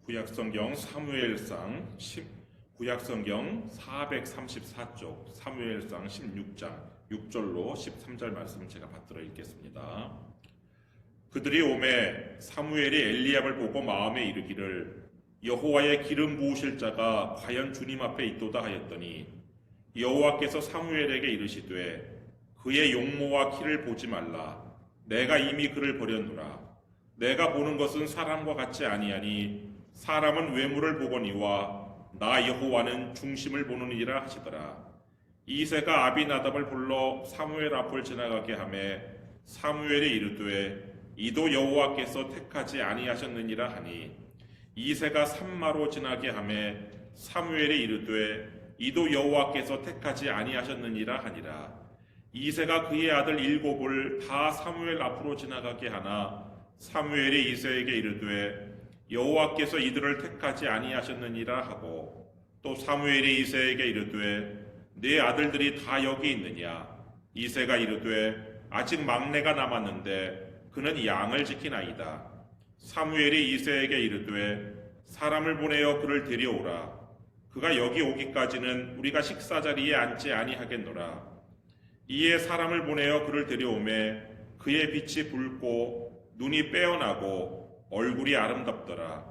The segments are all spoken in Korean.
구약성경 사무엘상 구약성경 434쪽 사무엘상 16장 6절로 13절 말씀을 제가 받들어 읽겠습니다. 그들이 오매 사무엘이 엘리압을 보고 마음에 이르기를 여호와의 기름 부으실 자가 과연 주님 앞에 있도다 하였더니 여호와께서 사무엘에게 이르시되 그의 용모와 키를 보지 말라. 내가 이미 그를 버렸노라. 내가 보는 것은 사람과 같지 아니하니 사람은 외모를 보거니와 나 여호와는 중심을 보느니라 하시더라. 이새가 아비나답을 불러 사무엘 앞을 지나가게 하매 사무엘이 이르되 이도 여호와께서 택하지 아니하셨느니라 하니 이새가 산마로 지나게 하매 사무엘이 이르되 이도 여호와께서 택하지 아니하셨느니라 하니라. 이새가 그의 아들 7을 다 사무엘 앞으로 지나가게 하나 사무엘이 이새에게 이르되 여호와께서 이들을 택하지 아니하셨느니라 하고 또 사무엘이 이새에게 이르되 네 아들들이 다 여기 있느냐. 이새가 이르되 아직 막내가 남았는데 그는 양을 지키나이다. 사무엘이 이새에게 이르되 사람을 보내어 그를 데려오라. 그가 여기 오기까지는 우리가 식사자리에 앉지 아니하겠노라. 이에 사람을 보내어 그를 데려오매 그의 빛이 붉고 눈이 빼어나고 얼굴이 아름답더라.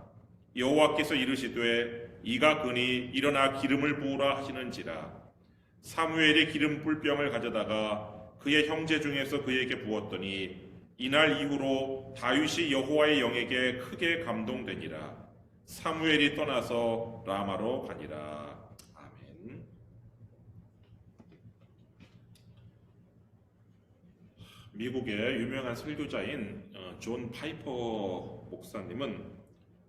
여호와께서 이르시되 이가 그니 일어나 기름을 부으라 하시는지라. 사무엘이 기름 뿔병을 가져다가 그의 형제 중에서 그에게 부었더니 이날 이후로 다윗이 여호와의 영에게 크게 감동되니라. 사무엘이 떠나서 라마로 가니라. 아멘. 미국의 유명한 설교자인 존 파이퍼 목사님은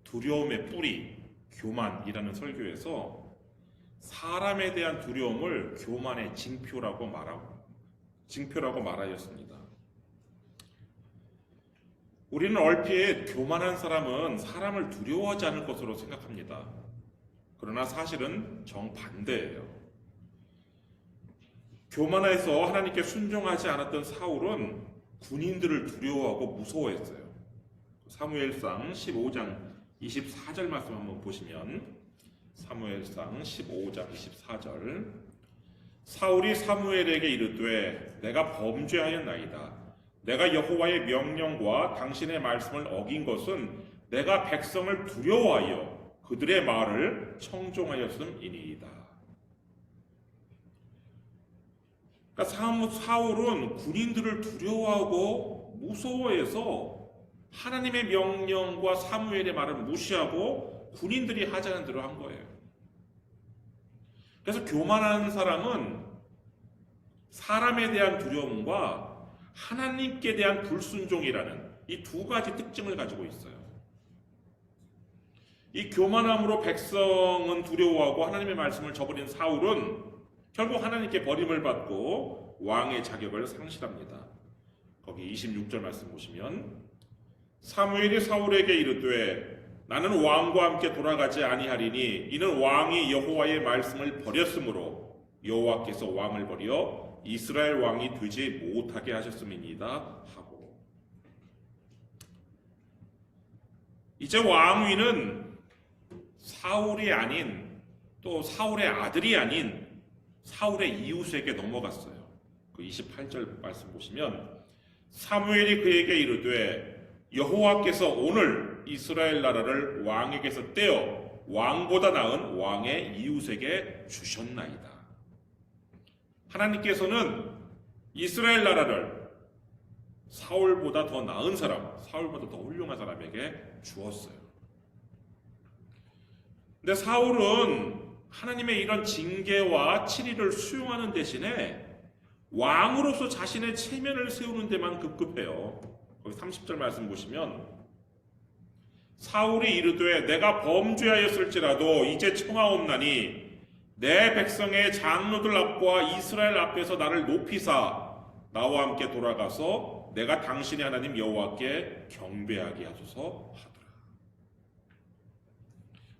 두려움의 뿌리, 교만이라는 설교에서 사람에 대한 두려움을 교만의 징표라고 말하였습니다. 우리는 얼핏 교만한 사람은 사람을 두려워하지 않을 것으로 생각합니다. 그러나 사실은 정반대예요. 교만해서 하나님께 순종하지 않았던 사울은 군인들을 두려워하고 무서워했어요. 사무엘상 15장 24절 말씀 한번 보시면 사무엘상 15장 24절 사울이 사무엘에게 이르되 내가 범죄하였나이다. 내가 여호와의 명령과 당신의 말씀을 어긴 것은 내가 백성을 두려워하여 그들의 말을 청종하였음이니이다. 그러니까 사울은 군인들을 두려워하고 무서워해서 하나님의 명령과 사무엘의 말을 무시하고 군인들이 하자는 대로 한 거예요. 그래서 교만한 사람은 사람에 대한 두려움과 하나님께 대한 불순종이라는 이 두 가지 특징을 가지고 있어요. 이 교만함으로 백성은 두려워하고 하나님의 말씀을 저버린 사울은 결국 하나님께 버림을 받고 왕의 자격을 상실합니다. 거기 26절 말씀 보시면 사무엘이 사울에게 이르되 나는 왕과 함께 돌아가지 아니하리니 이는 왕이 여호와의 말씀을 버렸으므로 여호와께서 왕을 버려 이스라엘 왕이 되지 못하게 하셨음이니이다 하고 이제 왕위는 사울이 아닌 또 사울의 아들이 아닌 사울의 이웃에게 넘어갔어요. 그 28절 말씀 보시면 사무엘이 그에게 이르되 여호와께서 오늘 이스라엘 나라를 왕에게서 떼어 왕보다 나은 왕의 이웃에게 주셨나이다. 하나님께서는 이스라엘 나라를 사울보다 더 나은 사람, 사울보다 더 훌륭한 사람에게 주었어요. 근데 사울은 하나님의 이런 징계와 치리를 수용하는 대신에 왕으로서 자신의 체면을 세우는 데만 급급해요. 거기 30절 말씀 보시면 사울이 이르되 내가 범죄하였을지라도 이제 청하옵나니 내 백성의 장로들 앞과 이스라엘 앞에서 나를 높이사 나와 함께 돌아가서 내가 당신의 하나님 여호와께 경배하게 하소서 하더라.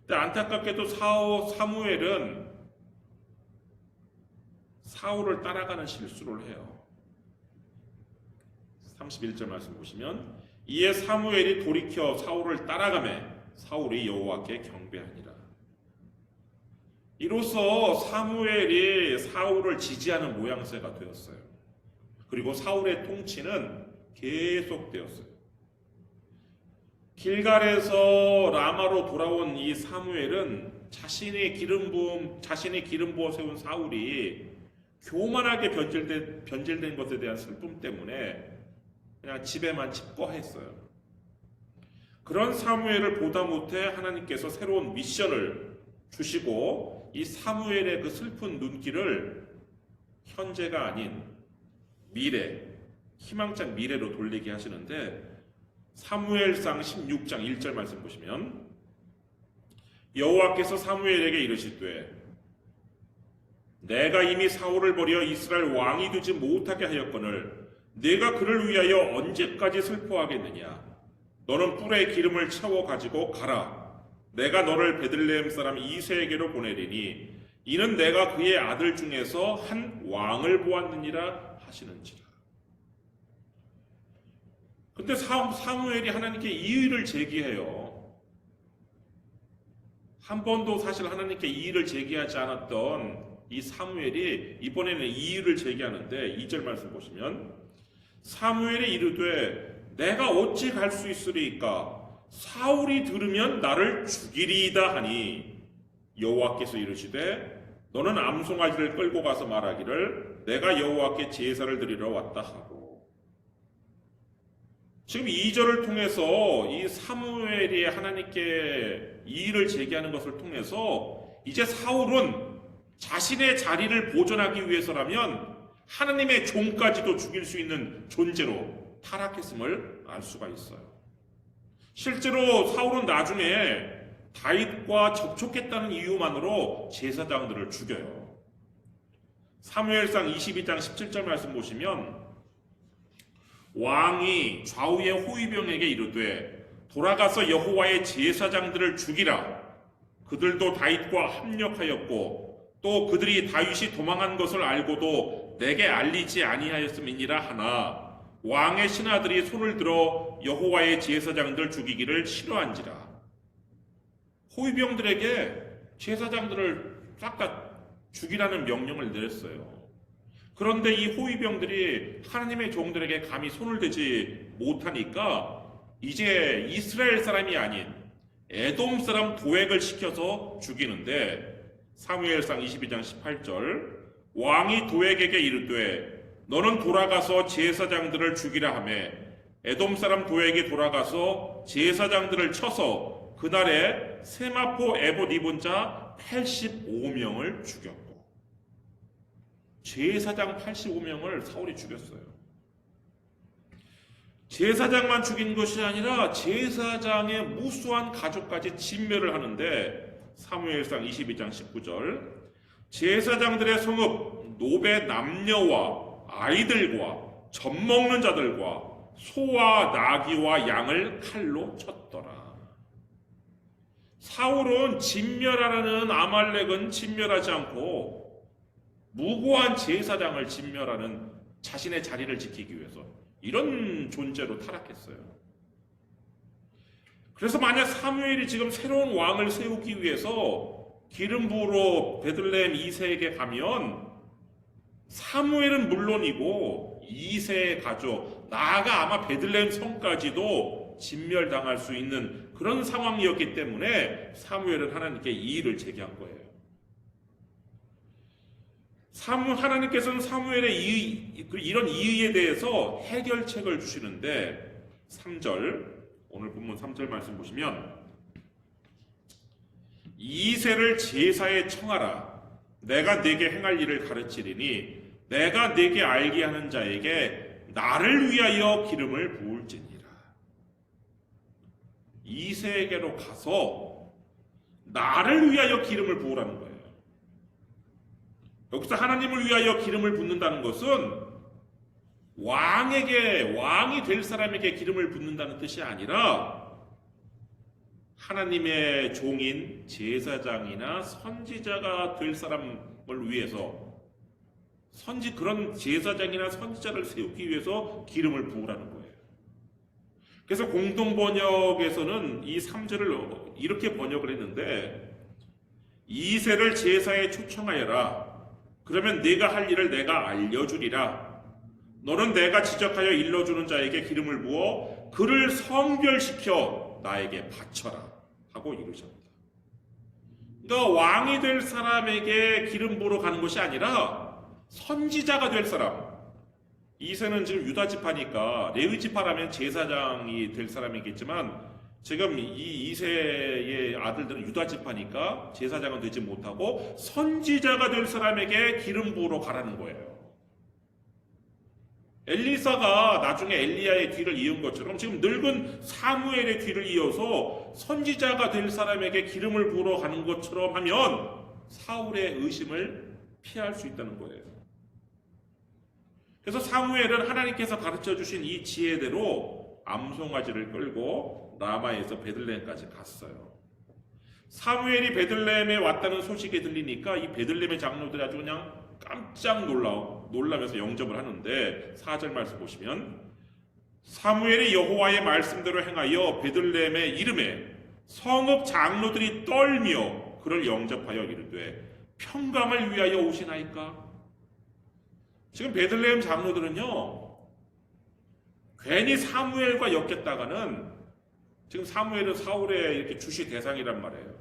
근데 안타깝게도 사무엘은 사울을 따라가는 실수를 해요. 31절 말씀 보시면 이에 사무엘이 돌이켜 사울을 따라가매 사울이 여호와께 경배하니라. 이로써 사무엘이 사울을 지지하는 모양새가 되었어요. 그리고 사울의 통치는 계속되었어요. 길갈에서 라마로 돌아온 이 사무엘은 자신이 기름 부어 세운 사울이 교만하게 변질된 것에 대한 슬픔 때문에 그냥 집에만 집거했어요. 그런 사무엘을 보다 못해 하나님께서 새로운 미션을 주시고 이 사무엘의 그 슬픈 눈길을 현재가 아닌 미래, 희망찬 미래로 돌리게 하시는데, 사무엘상 16장 1절 말씀 보시면 여호와께서 사무엘에게 이르시되 내가 이미 사울을 버려 이스라엘 왕이 되지 못하게 하였거늘 내가 그를 위하여 언제까지 슬퍼하겠느냐. 너는 뿔에 기름을 채워 가지고 가라. 내가 너를 베들레헴 사람 이새에게로 보내리니 이는 내가 그의 아들 중에서 한 왕을 보았느니라 하시는지라. 근데 사무엘이 하나님께 이의를 제기해요. 한 번도 사실 하나님께 이의를 제기하지 않았던 이 사무엘이 이번에는 이의를 제기하는데 2절 말씀 보시면 사무엘이 이르되 내가 어찌 갈 수 있으리이까. 사울이 들으면 나를 죽이리이다 하니 여호와께서 이르시되 너는 암송아지를 끌고 가서 말하기를 내가 여호와께 제사를 드리러 왔다 하고. 지금 2절을 통해서 이 사무엘이 하나님께 이의를 제기하는 것을 통해서 이제 사울은 자신의 자리를 보존하기 위해서라면 하나님의 종까지도 죽일 수 있는 존재로 타락했음을 알 수가 있어요. 실제로 사울은 나중에 다윗과 접촉했다는 이유만으로 제사장들을 죽여요. 사무엘상 22장 17절 말씀 보시면 왕이 좌우의 호위병에게 이르되 돌아가서 여호와의 제사장들을 죽이라. 그들도 다윗과 합력하였고 또 그들이 다윗이 도망한 것을 알고도 내게 알리지 아니하였음이니라 하나 왕의 신하들이 손을 들어 여호와의 제사장들 죽이기를 싫어한지라. 호위병들에게 제사장들을 싹 다 죽이라는 명령을 내렸어요. 그런데 이 호위병들이 하나님의 종들에게 감히 손을 대지 못하니까 이제 이스라엘 사람이 아닌 에돔 사람 도액을 시켜서 죽이는데, 사무엘상 22장 18절 왕이 도액에게 이르되 너는 돌아가서 제사장들을 죽이라 하매 에돔 사람 도액이 돌아가서 제사장들을 쳐서 그날에 세마포 에봇 입은 자 85명을 죽였고, 제사장 85명을 사울이 죽였어요. 제사장만 죽인 것이 아니라 제사장의 무수한 가족까지 진멸을 하는데, 사무엘상 22장 19절 제사장들의 성읍 노베 남녀와 아이들과 젖 먹는 자들과 소와 나귀와 양을 칼로 쳤더라. 사울은 진멸하라는 아말렉은 진멸하지 않고 무고한 제사장을 진멸하는 자신의 자리를 지키기 위해서 이런 존재로 타락했어요. 그래서 만약 사무엘이 지금 새로운 왕을 세우기 위해서 기름 부으러 베들레헴 이새에게 가면 사무엘은 물론이고 이새의 가족, 나아가 아마 베들레헴 성까지도 진멸당할 수 있는 그런 상황이었기 때문에 사무엘은 하나님께 이의를 제기한 거예요. 하나님께서는 사무엘의 이런 이의에 대해서 해결책을 주시는데, 3절, 오늘 본문 3절 말씀 보시면 이새를 제사에 청하라. 내가 네게 행할 일을 가르치리니 내가 네게 알게 하는 자에게 나를 위하여 기름을 부을지니라. 이새에게로 가서 나를 위하여 기름을 부으라는 거예요. 여기서 하나님을 위하여 기름을 붓는다는 것은 왕이 될 사람에게 기름을 붓는다는 뜻이 아니라 하나님의 종인 제사장이나 선지자가 될 사람을 위해서, 그런 제사장이나 선지자를 세우기 위해서 기름을 부으라는 거예요. 그래서 공동 번역에서는 이 3절을 이렇게 번역을 했는데, 이새를 제사에 초청하여라. 그러면 네가 할 일을 내가 알려주리라. 너는 내가 지적하여 일러주는 자에게 기름을 부어 그를 성별시켜 나에게 바쳐라 하고 이르셨다. 그러니까 왕이 될 사람에게 기름 부으러 가는 것이 아니라 선지자가 될 사람. 이새는 지금 유다 지파니까 레위 지파라면 제사장이 될 사람이겠지만, 지금 이 이새의 아들들은 유다 지파니까 제사장은 되지 못하고 선지자가 될 사람에게 기름 부으러 가라는 거예요. 엘리사가 나중에 엘리야의 뒤를 이은 것처럼 지금 늙은 사무엘의 뒤를 이어서 선지자가 될 사람에게 기름을 부으러 가는 것처럼 하면 사울의 의심을 피할 수 있다는 거예요. 그래서 사무엘은 하나님께서 가르쳐 주신 이 지혜대로 암송아지를 끌고 라마에서 베들레헴까지 갔어요. 사무엘이 베들레헴에 왔다는 소식이 들리니까 이 베들레헴의 장로들이 아주 그냥 깜짝 놀라면서 영접을 하는데, 4절 말씀 보시면 사무엘이 여호와의 말씀대로 행하여 베들레헴의 이름에 성읍 장로들이 떨며 그를 영접하여 이르되 평강을 위하여 오시나이까. 지금 베들레헴 장로들은요, 괜히 사무엘과 엮였다가는, 지금 사무엘은 사울의 이렇게 주시 대상이란 말이에요.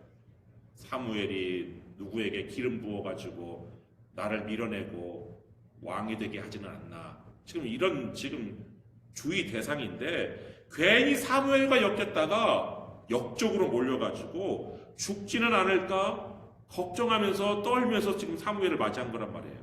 사무엘이 누구에게 기름 부어가지고 나를 밀어내고 왕이 되게 하지는 않나. 지금 이런 주의 대상인데, 괜히 사무엘과 엮였다가 역적으로 몰려가지고 죽지는 않을까 걱정하면서 떨면서 지금 사무엘을 맞이한 거란 말이에요.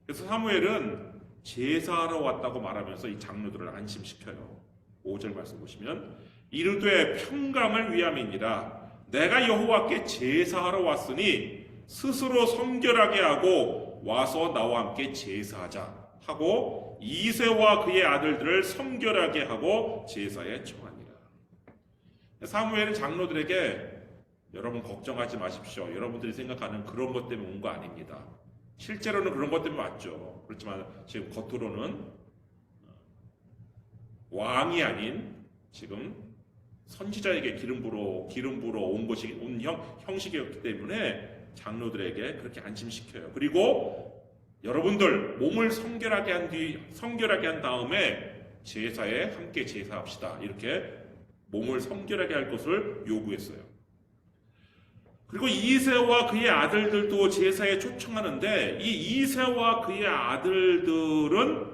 그래서 사무엘은 제사하러 왔다고 말하면서 이 장로들을 안심시켜요. 5절 말씀 보시면 이르되 평강을 위함이니라. 내가 여호와께 제사하러 왔으니 스스로 성결하게 하고 와서 나와 함께 제사하자 하고 이새와 그의 아들들을 성결하게 하고 제사에 청하니라. 사무엘은 장로들에게 여러분 걱정하지 마십시오. 여러분들이 생각하는 그런 것 때문에 온 거 아닙니다. 실제로는 그런 것 때문에 왔죠. 그렇지만 지금 겉으로는 왕이 아닌 지금 선지자에게 기름 부러 온 것이 온 형식이었기 때문에 장로들에게 그렇게 안심시켜요. 그리고 여러분들 몸을 성결하게 한 다음에 제사에 함께 제사합시다. 이렇게 몸을 성결하게 할 것을 요구했어요. 그리고 이새와 그의 아들들도 제사에 초청하는데, 이 이새와 그의 아들들은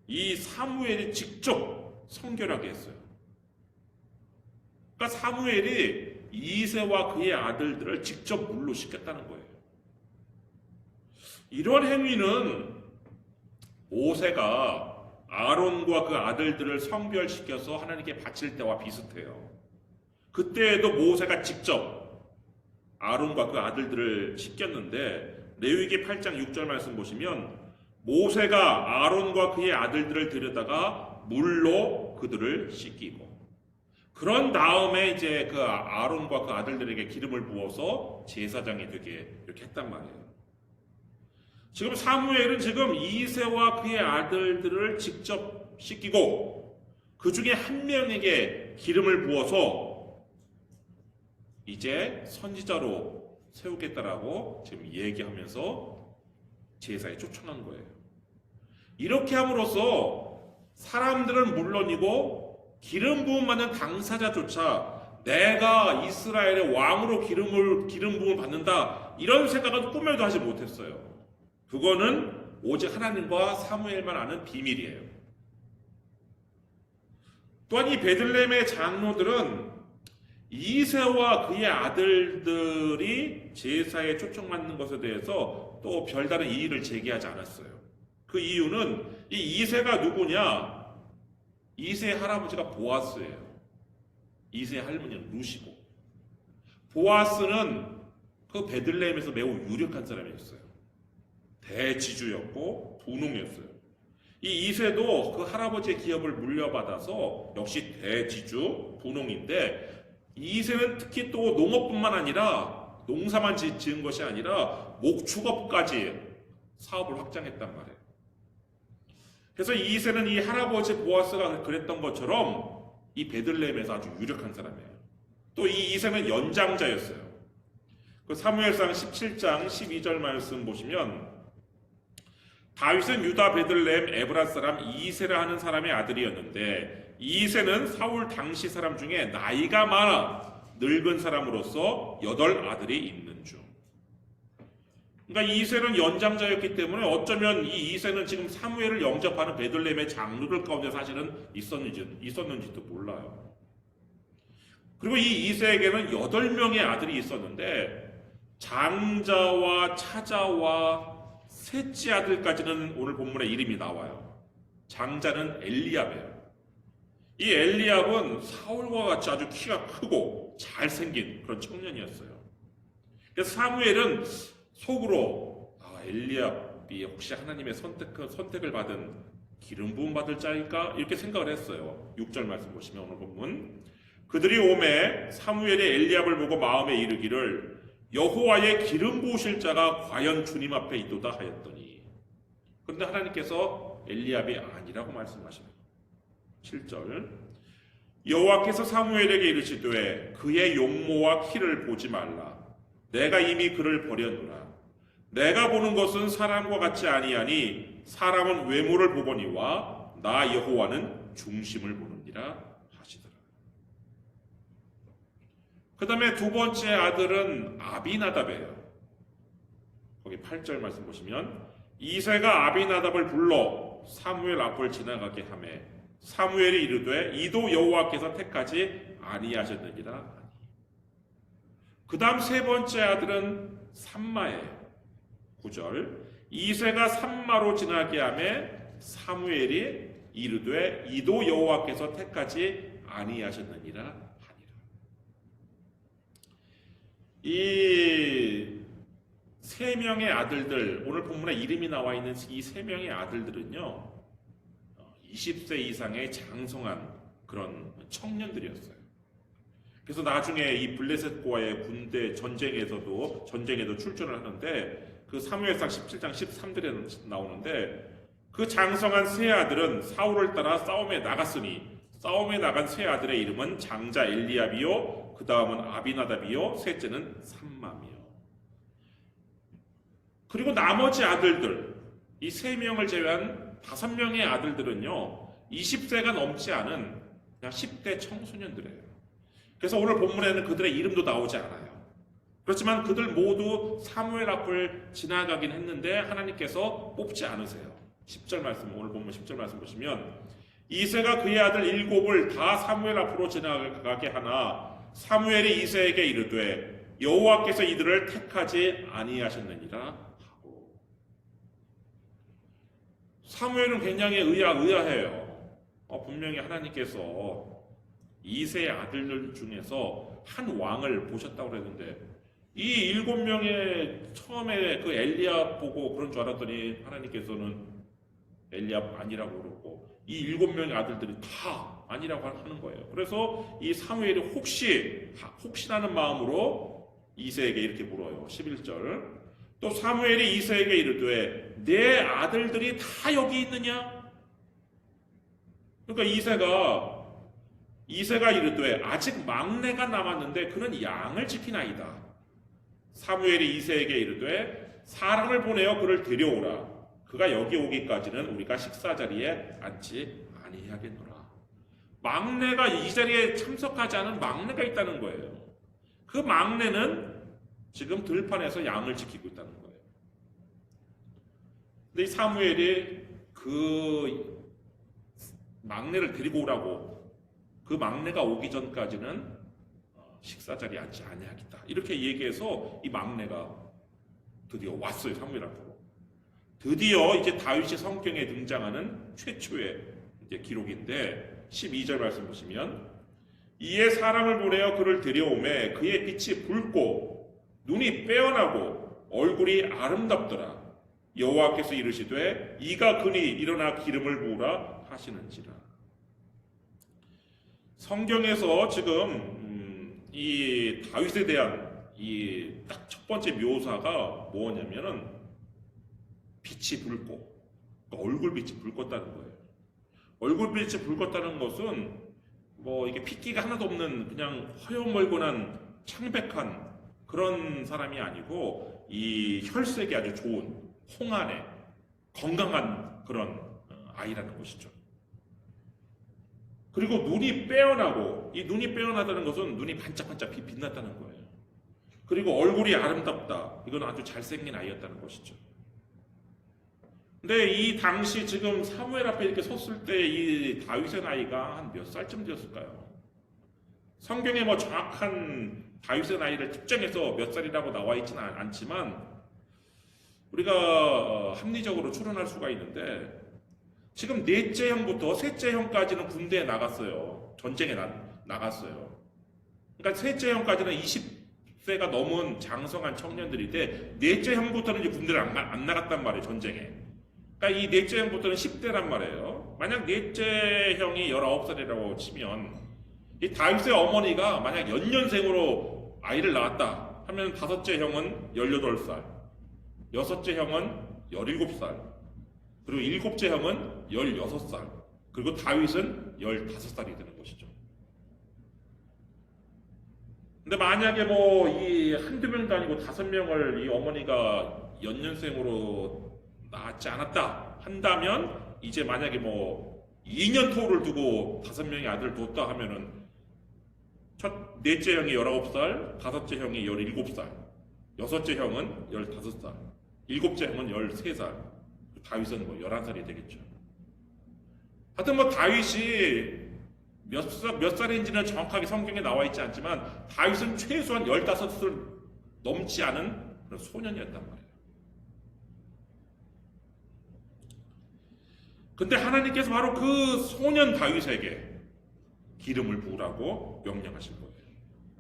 이 사무엘이 직접 성결하게 했어요. 그러니까 사무엘이 이새와 그의 아들들을 직접 물로 씻겼다는 거예요. 이런 행위는 모세가 아론과 그 아들들을 성별시켜서 하나님께 바칠 때와 비슷해요. 그때에도 모세가 직접 아론과 그 아들들을 씻겼는데, 레위기 8장 6절 말씀 보시면 모세가 아론과 그의 아들들을 데려다가 물로 그들을 씻기고, 그런 다음에 이제 그 아론과 그 아들들에게 기름을 부어서 제사장이 되게 이렇게 했단 말이에요. 지금 사무엘은 지금 이새와 그의 아들들을 직접 씻기고 그 중에 한 명에게 기름을 부어서 이제 선지자로 세우겠다라고 지금 얘기하면서 제사에 초청한 거예요. 이렇게 함으로써 사람들은 물론이고 기름 부음 받는 당사자조차 내가 이스라엘의 왕으로 기름 부음을 받는다, 이런 생각은 꿈에도 하지 못했어요. 그거는 오직 하나님과 사무엘만 아는 비밀이에요. 또한 이 베들레헴의 장로들은 이새와 그의 아들들이 제사에 초청받는 것에 대해서 또 별다른 이의를 제기하지 않았어요. 그 이유는 이 이새가 누구냐? 이새의 할아버지가 보아스예요. 이새의 할머니는 루시고, 보아스는 그 베들레헴에서 매우 유력한 사람이었어요. 대지주였고 분홍이었어요. 이 이새도 그 할아버지의 기업을 물려받아서 역시 대지주 분홍인데, 이새는 특히 또 농업뿐만 아니라 농사만 지은 것이 아니라 목축업까지 사업을 확장했단 말이에요. 그래서 이세는 이 할아버지 보아스가 그랬던 것처럼 이 베들레헴에서 아주 유력한 사람이에요. 또 이 이세는 연장자였어요. 그 사무엘상 17장 12절 말씀 보시면 다윗은 유다 베들레헴 에브라 사람 이세라 하는 사람의 아들이었는데 이세는 사울 당시 사람 중에 나이가 많아 늙은 사람으로서 8아들이 있는 중. 그러니까 이세는 연장자였기 때문에 어쩌면 이 이세는 지금 사무엘을 영접하는 베들레헴의 장로들 가운데 사실은 있었는지도 몰라요. 그리고 이 이세에게는 8명의 아들이 있었는데 장자와 차자와 셋째 아들까지는 오늘 본문에 이름이 나와요. 장자는 엘리압이에요. 이 엘리압은 사울과 같이 아주 키가 크고 잘생긴 그런 청년이었어요. 그래서 사무엘은 속으로 엘리압이 혹시 하나님의 선택을 받은 기름 부음 받을 자일까? 이렇게 생각을 했어요. 6절 말씀 보시면 오늘 본문 그들이 오매 사무엘이 엘리압을 보고 마음에 이르기를 여호와의 기름 부으실 자가 과연 주님 앞에 있도다 하였더니 그런데 하나님께서 엘리압이 아니라고 말씀하십니다. 7절 여호와께서 사무엘에게 이르시되 그의 용모와 키를 보지 말라 내가 이미 그를 버렸노라 내가 보는 것은 사람과 같이 아니하니 사람은 외모를 보거니와 나 여호와는 중심을 보느니라 하시더라. 그 다음에 두 번째 아들은 아비나답이에요. 거기 8절 말씀 보시면 이새가 아비나답을 불러 사무엘 앞을 지나가게 하매 사무엘이 이르되 이도 여호와께서 택하지 아니하셨느니라. 그 다음 세 번째 아들은 삼마예요. 9절 이새가 삼마로 지나게 하매 사무엘이 이르되 이도 여호와께서 택하지 아니하셨느니라 하니라. 이 세 명의 아들들, 오늘 본문에 이름이 나와 있는 이 세 명의 아들들은요 20세 이상의 장성한 그런 청년들이었어요. 그래서 나중에 이 블레셋과의 군대 전쟁에도 출전을 하는데 그 사무엘상 17장 13절에 나오는데 그 장성한 세 아들은 사울을 따라 싸움에 나갔으니 싸움에 나간 세 아들의 이름은 장자 엘리압이요 그 다음은 아비나답이요 셋째는 삼맘이요. 그리고 나머지 아들들 이 세 명을 제외한 5명의 아들들은요 20세가 넘지 않은 그냥 10대 청소년들이에요. 그래서 오늘 본문에는 그들의 이름도 나오지 않아요. 그렇지만 그들 모두 사무엘 앞을 지나가긴 했는데 하나님께서 뽑지 않으세요. 10절 말씀, 오늘 본문 10절 말씀 보시면 이새가 그의 아들 7을 다 사무엘 앞으로 지나가게 하나 사무엘이 이새에게 이르되 여호와께서 이들을 택하지 아니하셨느니라 하고. 사무엘은 굉장히 의아해요. 분명히 하나님께서 이새의 아들들 중에서 한 왕을 보셨다고 그랬는데 이 7명의 처음에 그 엘리압 보고 그런 줄 알았더니 하나님께서는 엘리압 아니라고 그러고 이 7명의 아들들이 다 아니라고 하는 거예요. 그래서 이 사무엘이 혹시라는 마음으로 이새에게 이렇게 물어요. 11절 또 사무엘이 이새에게 이르되 내 아들들이 다 여기 있느냐? 그러니까 이새가 이르되 아직 막내가 남았는데 그는 양을 지키나이다. 사무엘이 이새에게 이르되 사람을 보내어 그를 데려오라. 그가 여기 오기까지는 우리가 식사 자리에 앉지 아니하겠노라. 막내가 이 자리에 참석하지 않은 막내가 있다는 거예요. 그 막내는 지금 들판에서 양을 지키고 있다는 거예요. 근데 이 사무엘이 그 막내를 데리고 오라고 그 막내가 오기 전까지는 식사 자리에 앉지 아니하겠다. 이렇게 얘기해서 이 막내가 드디어 왔어요. 사무엘 앞으로. 드디어 이제 다윗의 성경에 등장하는 최초의 이제 기록인데 12절 말씀 보시면 이에 사람을 보내어 그를 데려오매 그의 빛이 붉고 눈이 빼어나고 얼굴이 아름답더라. 여호와께서 이르시되 이가 그니 일어나 기름을 부으라 하시는지라. 성경에서 지금 이 다윗에 대한 이 딱 첫 번째 묘사가 뭐냐면은 빛이 붉고 그러니까 얼굴빛이 붉었다는 거예요. 얼굴빛이 붉었다는 것은 뭐 이게 핏기가 하나도 없는 그냥 허여멀건한 창백한 그런 사람이 아니고 이 혈색이 아주 좋은 홍안의 건강한 그런 아이라는 것이죠. 그리고 눈이 빼어나고, 이 눈이 빼어나다는 것은 눈이 반짝반짝 빛났다는 거예요. 그리고 얼굴이 아름답다. 이건 아주 잘생긴 아이였다는 것이죠. 근데 이 당시 지금 사무엘 앞에 이렇게 섰을 때 이 다윗의 나이가 한 몇 살쯤 되었을까요? 성경에 뭐 정확한 다윗의 나이를 특정해서 몇 살이라고 나와 있지는 않지만 우리가 합리적으로 추론할 수가 있는데, 지금 넷째 형부터 셋째 형까지는 군대에 나갔어요. 전쟁에 나갔어요. 그러니까 셋째 형까지는 20세가 넘은 장성한 청년들인데, 넷째 형부터는 이제 군대를 안 나갔단 말이에요, 전쟁에. 그러니까 이 넷째 형부터는 10대란 말이에요. 만약 넷째 형이 19살이라고 치면, 이 다윗의 어머니가 만약 연년생으로 아이를 낳았다 하면 다섯째 형은 18살, 여섯째 형은 17살, 그리고 일곱째 형은 16살, 그리고 다윗은 15살이 되는 것이죠. 근데 만약에 뭐 이 한두 명도 아니고 5명을 이 어머니가 연년생으로 낳지 않았다 한다면, 이제 만약에 뭐 2년 토를 두고 5명의 아들을 뒀다 하면은 넷째 형이 19살, 다섯째 형이 17살, 여섯째 형은 15살, 일곱째 형은 13살, 다윗은 뭐 11살이 되겠죠. 하여튼 뭐 다윗이 몇 살인지는 정확하게 성경에 나와 있지 않지만, 다윗은 최소한 15살 넘지 않은 그런 소년이었단 말이에요. 근데 하나님께서 바로 그 소년 다윗에게 기름을 부으라고 명령하신 거예요.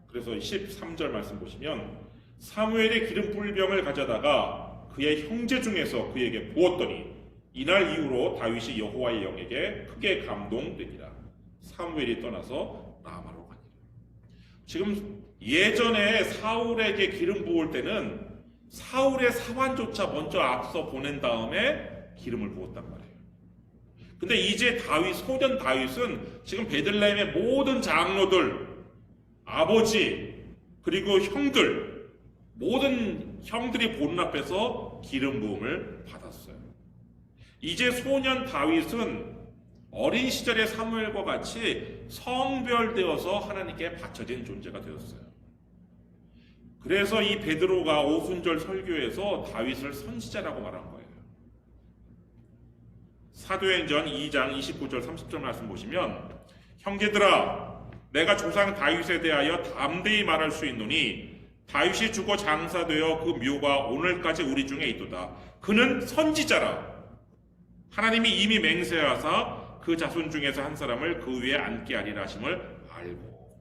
그래서 13절 말씀 보시면, 사무엘의 기름 불병을 가져다가 그의 형제 중에서 그에게 부었더니 이날 이후로 다윗이 여호와의 영에게 크게 감동되니라. 사무엘이 떠나서 라마로 가니라. 지금 예전에 사울에게 기름 부을 때는 사울의 사환조차 먼저 앞서 보낸 다음에 기름을 부었단 말이에요. 근데 이제 소년 다윗은 지금 베들레헴의 모든 장로들, 아버지, 그리고 형들, 모든 형들이 보는 앞에서 기름 부음을 받았어요. 이제 소년 다윗은 어린 시절의 사무엘과 같이 성별되어서 하나님께 바쳐진 존재가 되었어요. 그래서 이 베드로가 오순절 설교에서 다윗을 선지자라고 말한 거예요. 사도행전 2장 29절 30절 말씀 보시면, 형제들아, 내가 조상 다윗에 대하여 담대히 말할 수 있노니 다윗이 죽어 장사되어 그 묘가 오늘까지 우리 중에 있도다. 그는 선지자라. 하나님이 이미 맹세하사 그 자손 중에서 한 사람을 그 위에 앉게 하리라 하심을 알고.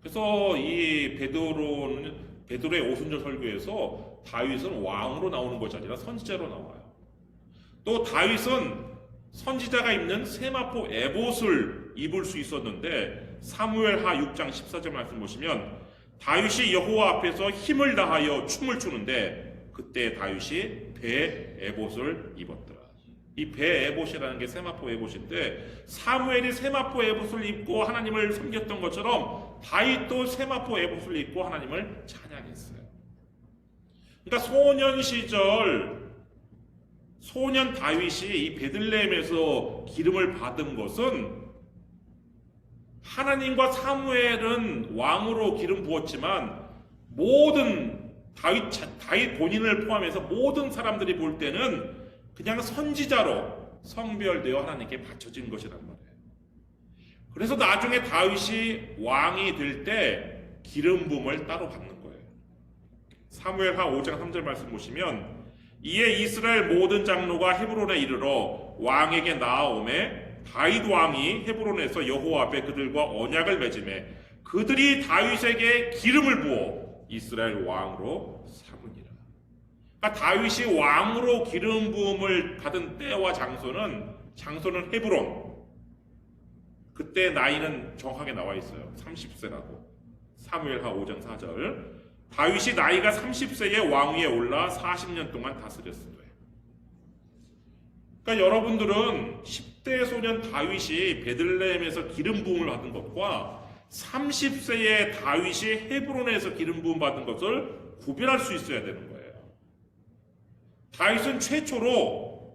그래서 이 베드로의 오순절 설교에서 다윗은 왕으로 나오는 것이 아니라 선지자로 나와요. 또 다윗은 선지자가 입는 세마포 에봇을 입을 수 있었는데, 사무엘하 6장 14절 말씀 보시면 다윗이 여호와 앞에서 힘을 다하여 춤을 추는데 그때 다윗이 배 에봇을 입었더라. 이 배 에봇이라는 게 세마포 에봇인데, 사무엘이 세마포 에봇을 입고 하나님을 섬겼던 것처럼 다윗도 세마포 에봇을 입고 하나님을 찬양했어요. 그러니까 소년 다윗이 이 베들레헴에서 기름을 받은 것은, 하나님과 사무엘은 왕으로 기름 부었지만 모든 다윗 본인을 포함해서 모든 사람들이 볼 때는 그냥 선지자로 성별되어 하나님께 바쳐진 것이란 말이에요. 그래서 나중에 다윗이 왕이 될 때 기름 부음을 따로 받는 거예요. 사무엘하 5장 3절 말씀 보시면, 이에 이스라엘 모든 장로가 헤브론에 이르러 왕에게 나아오매 다윗 왕이 헤브론에서 여호와 앞에 그들과 언약을 맺음에 그들이 다윗에게 기름을 부어 이스라엘 왕으로 삼으니라. 그러니까 다윗이 왕으로 기름 부음을 받은 때와 장소는 헤브론. 그때 나이는 정확하게 나와 있어요. 30세라고. 사무엘하 5장 4절. 다윗이 나이가 30세에 왕위에 올라 40년 동안 다스렸으되. 그러니까 여러분들은 10대 소년 다윗이 베들레헴에서 기름 부음을 받은 것과 30세의 다윗이 헤브론에서 기름 부음 받은 것을 구별할 수 있어야 되는 거예요. 다윗은 최초로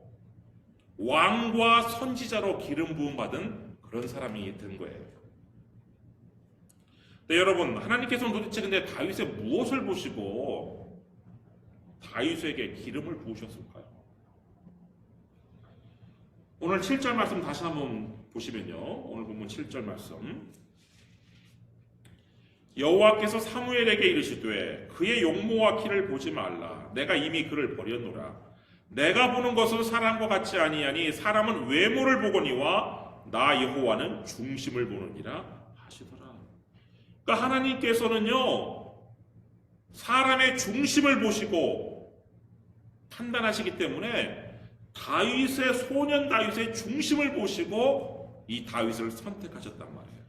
왕과 선지자로 기름 부음 받은 그런 사람이 된 거예요. 네, 여러분, 하나님께서는 도대체 근데 다윗의 무엇을 보시고 다윗에게 기름을 부으셨을까요? 오늘 7절 말씀 다시 한번 보시면요. 오늘 본문 7절 말씀. 여호와께서 사무엘에게 이르시되 그의 용모와 키를 보지 말라. 내가 이미 그를 버렸노라. 내가 보는 것은 사람과 같지 아니하니 사람은 외모를 보거니와 나 여호와는 중심을 보느니라 하시더라. 그러니까 하나님께서는요, 사람의 중심을 보시고 판단하시기 때문에 다윗의 소년 다윗의 중심을 보시고 이 다윗을 선택하셨단 말이에요.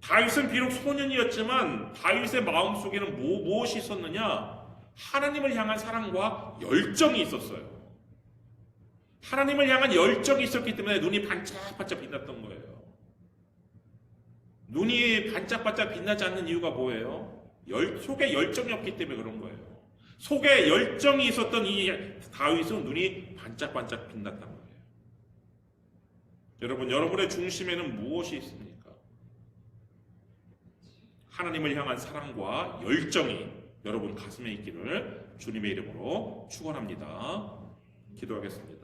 다윗은 비록 소년이었지만 다윗의 마음속에는 무엇이 있었느냐? 하나님을 향한 사랑과 열정이 있었어요. 하나님을 향한 열정이 있었기 때문에 눈이 반짝반짝 빛났던 거예요. 눈이 반짝반짝 빛나지 않는 이유가 뭐예요? 속에 열정이 없기 때문에 그런 거예요. 속에 열정이 있었던 이 다윗은 눈이 반짝반짝 빛났단 말이에요. 여러분, 여러분의 중심에는 무엇이 있습니까? 하나님을 향한 사랑과 열정이 여러분 가슴에 있기를 주님의 이름으로 축원합니다. 기도하겠습니다.